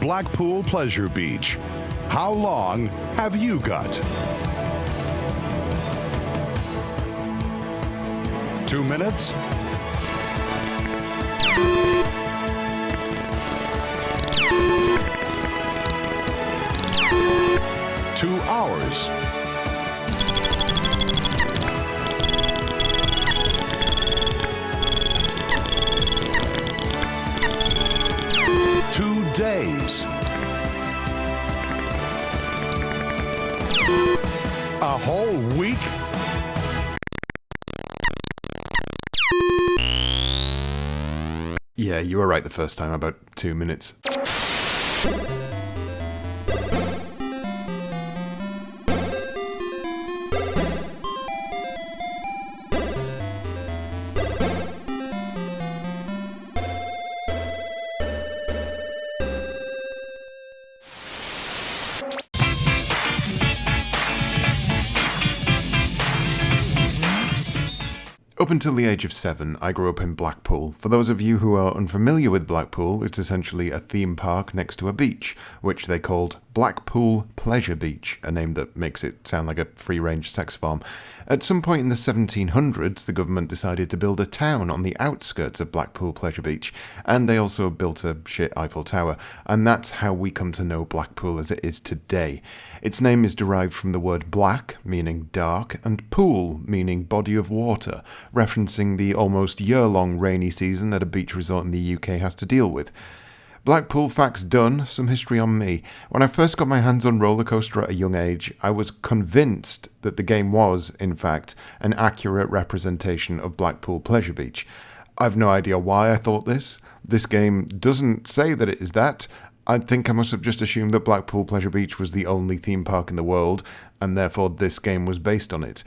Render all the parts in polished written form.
Blackpool Pleasure Beach. How long have you got? 2 minutes? 2 hours? 2 days? A whole week? Yeah, you were right the first time, about 2 minutes. Up until the age of 7, I grew up in Blackpool. For those of you who are unfamiliar with Blackpool, it's essentially a theme park next to a beach, which they called Blackpool Pleasure Beach, a name that makes it sound like a free-range sex farm. At some point in the 1700s, the government decided to build a town on the outskirts of Blackpool Pleasure Beach, and they also built a shit Eiffel Tower, and that's how we come to know Blackpool as it is today. Its name is derived from the word black, meaning dark, and pool, meaning body of water, referencing the almost year-long rainy season that a beach resort in the UK has to deal with. Blackpool facts done, some history on me. When I first got my hands on Rollercoaster at a young age, I was convinced that the game was, in fact, an accurate representation of Blackpool Pleasure Beach. I've no idea why I thought this. This game doesn't say that it is that. I think I must have just assumed that Blackpool Pleasure Beach was the only theme park in the world, and therefore this game was based on it.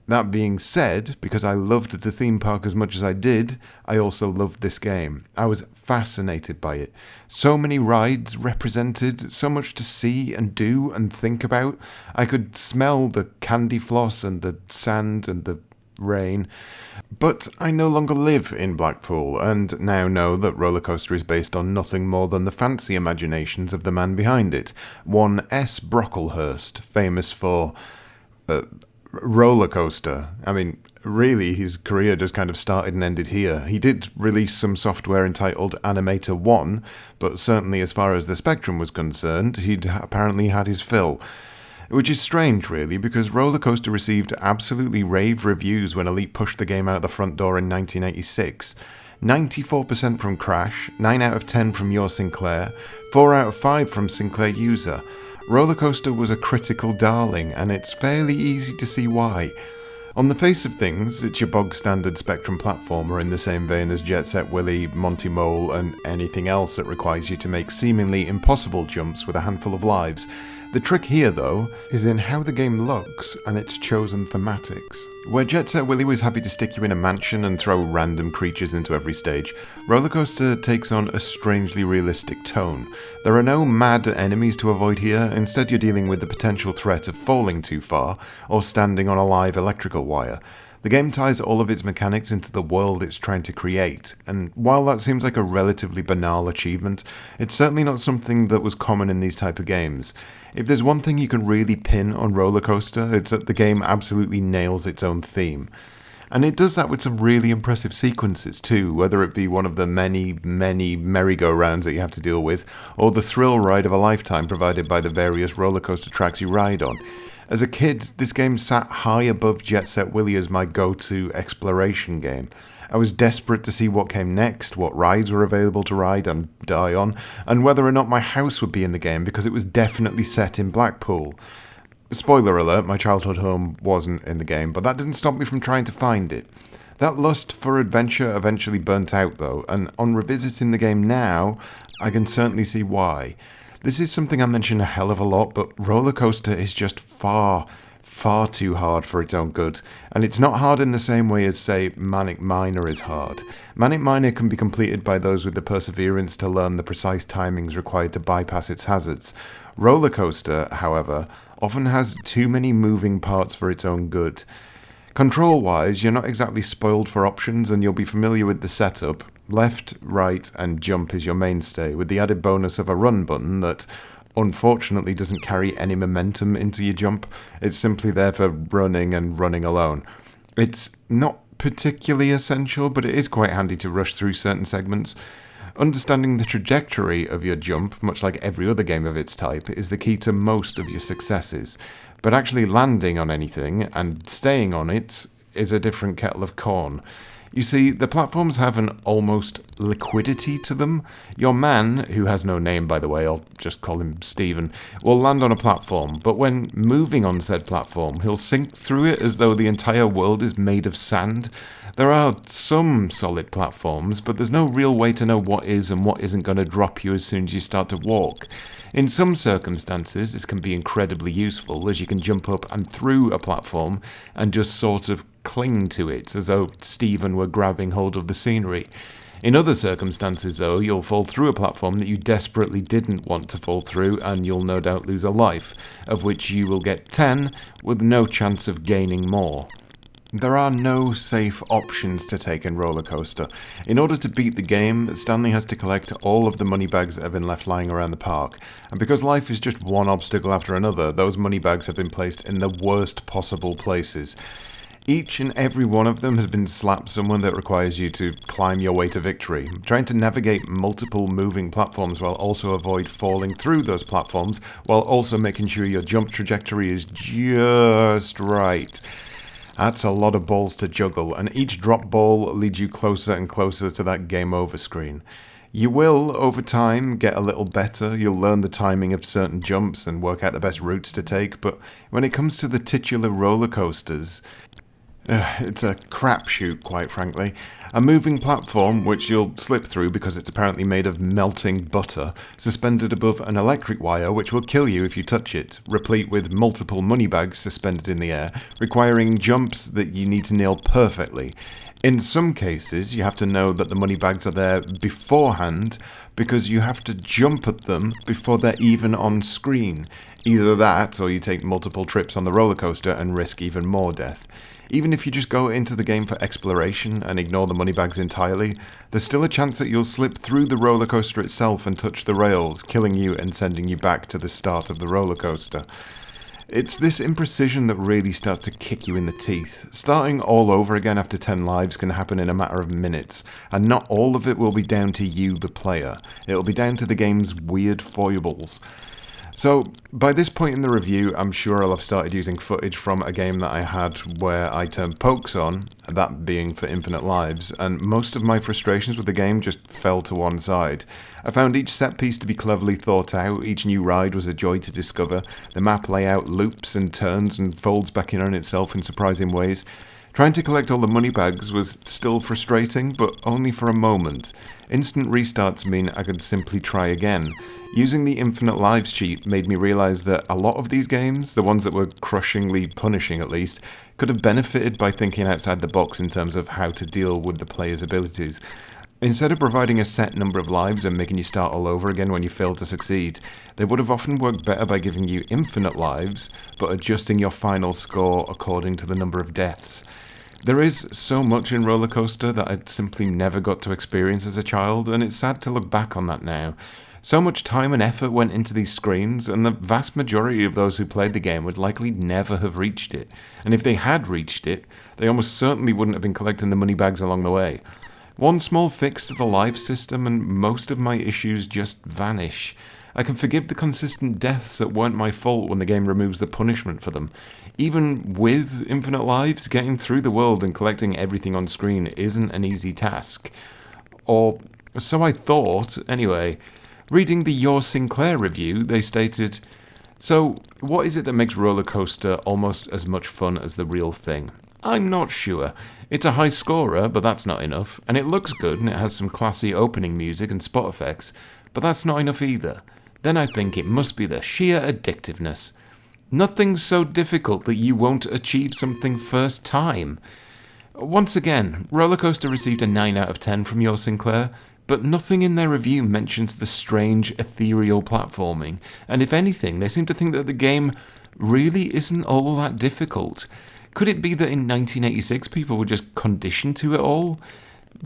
That being said, because I loved the theme park as much as I did, I also loved this game. I was fascinated by it. So many rides represented, so much to see and do and think about. I could smell the candy floss and the sand and the rain. But I no longer live in Blackpool, and now know that Rollercoaster is based on nothing more than the fancy imaginations of the man behind it, one S. Brocklehurst, famous for Rollercoaster. I mean, really, his career just kind of started and ended here. He did release some software entitled Animator 1, but certainly as far as the Spectrum was concerned, he'd apparently had his fill. Which is strange, really, because Rollercoaster received absolutely rave reviews when Elite pushed the game out the front door in 1986. 94% from Crash, 9 out of 10 from Your Sinclair, 4 out of 5 from Sinclair User. Rollercoaster was a critical darling, and it's fairly easy to see why. On the face of things, it's your bog-standard Spectrum platformer in the same vein as Jet Set Willy, Monty Mole, and anything else that requires you to make seemingly impossible jumps with a handful of lives. The trick here, though, is in how the game looks and its chosen thematics. Where Jet Set Willy was happy to stick you in a mansion and throw random creatures into every stage, Rollercoaster takes on a strangely realistic tone. There are no mad enemies to avoid here, instead you're dealing with the potential threat of falling too far or standing on a live electrical wire. The game ties all of its mechanics into the world it's trying to create, and while that seems like a relatively banal achievement, it's certainly not something that was common in these type of games. If there's one thing you can really pin on Rollercoaster, it's that the game absolutely nails its own theme. And it does that with some really impressive sequences too, whether it be one of the many merry-go-rounds that you have to deal with, or the thrill ride of a lifetime provided by the various rollercoaster tracks you ride on. As a kid, this game sat high above Jet Set Willy as my go-to exploration game. I was desperate to see what came next, what rides were available to ride and die on, and whether or not my house would be in the game because it was definitely set in Blackpool. Spoiler alert, my childhood home wasn't in the game, but that didn't stop me from trying to find it. That lust for adventure eventually burnt out though, and on revisiting the game now, I can certainly see why. This is something I mention a hell of a lot, but Rollercoaster is just far too hard for its own good. And it's not hard in the same way as, say, Manic Miner is hard. Manic Miner can be completed by those with the perseverance to learn the precise timings required to bypass its hazards. Rollercoaster, however, often has too many moving parts for its own good. Control-wise, you're not exactly spoiled for options, and you'll be familiar with the setup. Left, right, and jump is your mainstay, with the added bonus of a run button that unfortunately doesn't carry any momentum into your jump. It's simply there for running and running alone. It's not particularly essential, but it is quite handy to rush through certain segments. Understanding the trajectory of your jump, much like every other game of its type, is the key to most of your successes. But actually landing on anything and staying on it is a different kettle of corn. You see, the platforms have an almost liquidity to them. Your man, who has no name by the way, I'll just call him Stephen, will land on a platform, but when moving on said platform, he'll sink through it as though the entire world is made of sand. There are some solid platforms, but there's no real way to know what is and what isn't going to drop you as soon as you start to walk. In some circumstances, this can be incredibly useful, as you can jump up and through a platform and just sort of cling to it, as though Stephen were grabbing hold of the scenery. In other circumstances, though, you'll fall through a platform that you desperately didn't want to fall through, and you'll no doubt lose a life, of which you will get 10, with no chance of gaining more. There are no safe options to take in Rollercoaster. In order to beat the game, Stanley has to collect all of the money bags that have been left lying around the park. And because life is just one obstacle after another, those money bags have been placed in the worst possible places. Each and every one of them has been slapped somewhere that requires you to climb your way to victory. Trying to navigate multiple moving platforms while also avoid falling through those platforms, while also making sure your jump trajectory is just right. That's a lot of balls to juggle, and each drop ball leads you closer and closer to that game over screen. You will, over time, get a little better. You'll learn the timing of certain jumps and work out the best routes to take, but when it comes to the titular roller coasters, it's a crapshoot, quite frankly. A moving platform, which you'll slip through because it's apparently made of melting butter, suspended above an electric wire which will kill you if you touch it, replete with multiple money bags suspended in the air, requiring jumps that you need to nail perfectly. In some cases, you have to know that the money bags are there beforehand because you have to jump at them before they're even on screen. Either that, or you take multiple trips on the roller coaster and risk even more death. Even if you just go into the game for exploration and ignore the money bags entirely, there's still a chance that you'll slip through the roller coaster itself and touch the rails, killing you and sending you back to the start of the roller coaster. It's this imprecision that really starts to kick you in the teeth. Starting all over again after 10 lives can happen in a matter of minutes, and not all of it will be down to you, the player. It'll be down to the game's weird foibles. So, by this point in the review, I'm sure I'll have started using footage from a game that I had where I turned pokes on, that being for infinite lives, and most of my frustrations with the game just fell to one side. I found each set piece to be cleverly thought out, each new ride was a joy to discover, the map layout loops and turns and folds back in on itself in surprising ways. Trying to collect all the money bags was still frustrating, but only for a moment. Instant restarts mean I could simply try again. Using the infinite lives cheat made me realise that a lot of these games, the ones that were crushingly punishing at least, could have benefited by thinking outside the box in terms of how to deal with the player's abilities. Instead of providing a set number of lives and making you start all over again when you fail to succeed, they would have often worked better by giving you infinite lives, but adjusting your final score according to the number of deaths. There is so much in Rollercoaster that I'd simply never got to experience as a child, and it's sad to look back on that now. So much time and effort went into these screens, and the vast majority of those who played the game would likely never have reached it. And if they had reached it, they almost certainly wouldn't have been collecting the money bags along the way. One small fix to the live system and most of my issues just vanish. I can forgive the consistent deaths that weren't my fault when the game removes the punishment for them. Even with infinite lives, getting through the world and collecting everything on screen isn't an easy task. Or so I thought, anyway. Reading the Your Sinclair review, they stated, "So, what is it that makes Rollercoaster almost as much fun as the real thing? I'm not sure. It's a high scorer, but that's not enough. And it looks good and it has some classy opening music and spot effects, but that's not enough either. Then I think it must be the sheer addictiveness. Nothing's so difficult that you won't achieve something first time." Once again, Rollercoaster received a 9 out of 10 from Your Sinclair, but nothing in their review mentions the strange, ethereal platforming, and if anything, they seem to think that the game really isn't all that difficult. Could it be that in 1986 people were just conditioned to it all?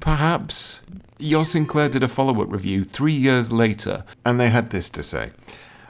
Perhaps. Your Sinclair did a follow-up review 3 years later, and they had this to say.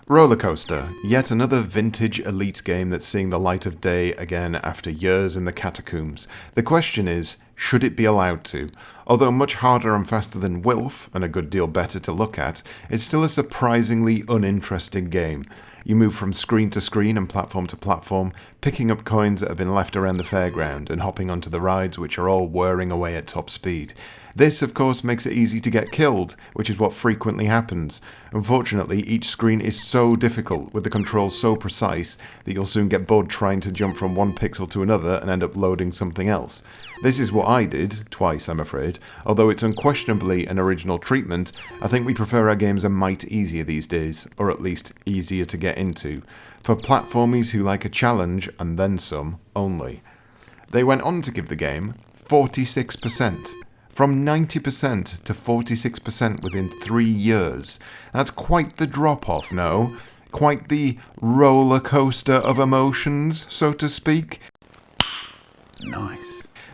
Rollercoaster, yet another vintage Elite game that's seeing the light of day again after years in the catacombs. The question is, should it be allowed to? Although much harder and faster than Wilf, and a good deal better to look at, it's still a surprisingly uninteresting game. You move from screen to screen and platform to platform, picking up coins that have been left around the fairground and hopping onto the rides which are all whirring away at top speed. This, of course, makes it easy to get killed, which is what frequently happens. Unfortunately, each screen is so difficult, with the controls so precise, that you'll soon get bored trying to jump from one pixel to another and end up loading something else. This is what I did, twice I'm afraid. Although it's unquestionably an original treatment, I think we prefer our games a mite easier these days, or at least easier to get into. For platformies who like a challenge, and then some, only. They went on to give the game 46%. From 90% to 46% within 3 years. That's quite the drop-off, no? Quite the roller coaster of emotions, so to speak. Nice.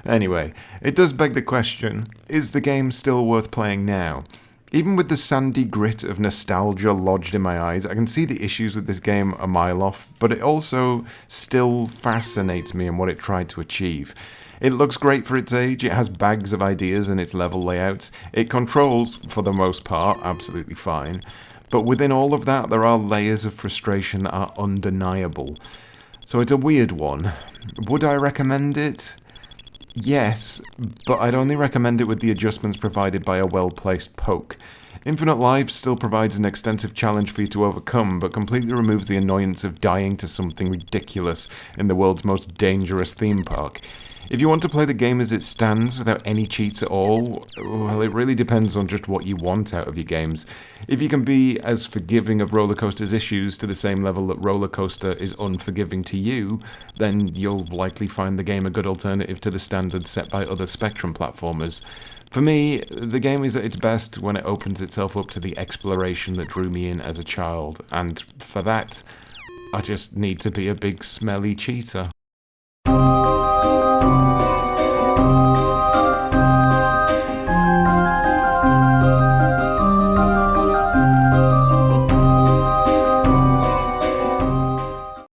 Anyway, it does beg the question, is the game still worth playing now? Even with the sandy grit of nostalgia lodged in my eyes, I can see the issues with this game a mile off, but it also still fascinates me in what it tried to achieve. It looks great for its age, it has bags of ideas in its level layouts, it controls, for the most part, absolutely fine, but within all of that there are layers of frustration that are undeniable. So it's a weird one. Would I recommend it? Yes, but I'd only recommend it with the adjustments provided by a well-placed poke. Infinite Lives still provides an extensive challenge for you to overcome, but completely removes the annoyance of dying to something ridiculous in the world's most dangerous theme park. If you want to play the game as it stands, without any cheats at all, well, it really depends on just what you want out of your games. If you can be as forgiving of Rollercoaster's issues to the same level that Rollercoaster is unforgiving to you, then you'll likely find the game a good alternative to the standards set by other Spectrum platformers. For me, the game is at its best when it opens itself up to the exploration that drew me in as a child, and for that, I just need to be a big smelly cheater.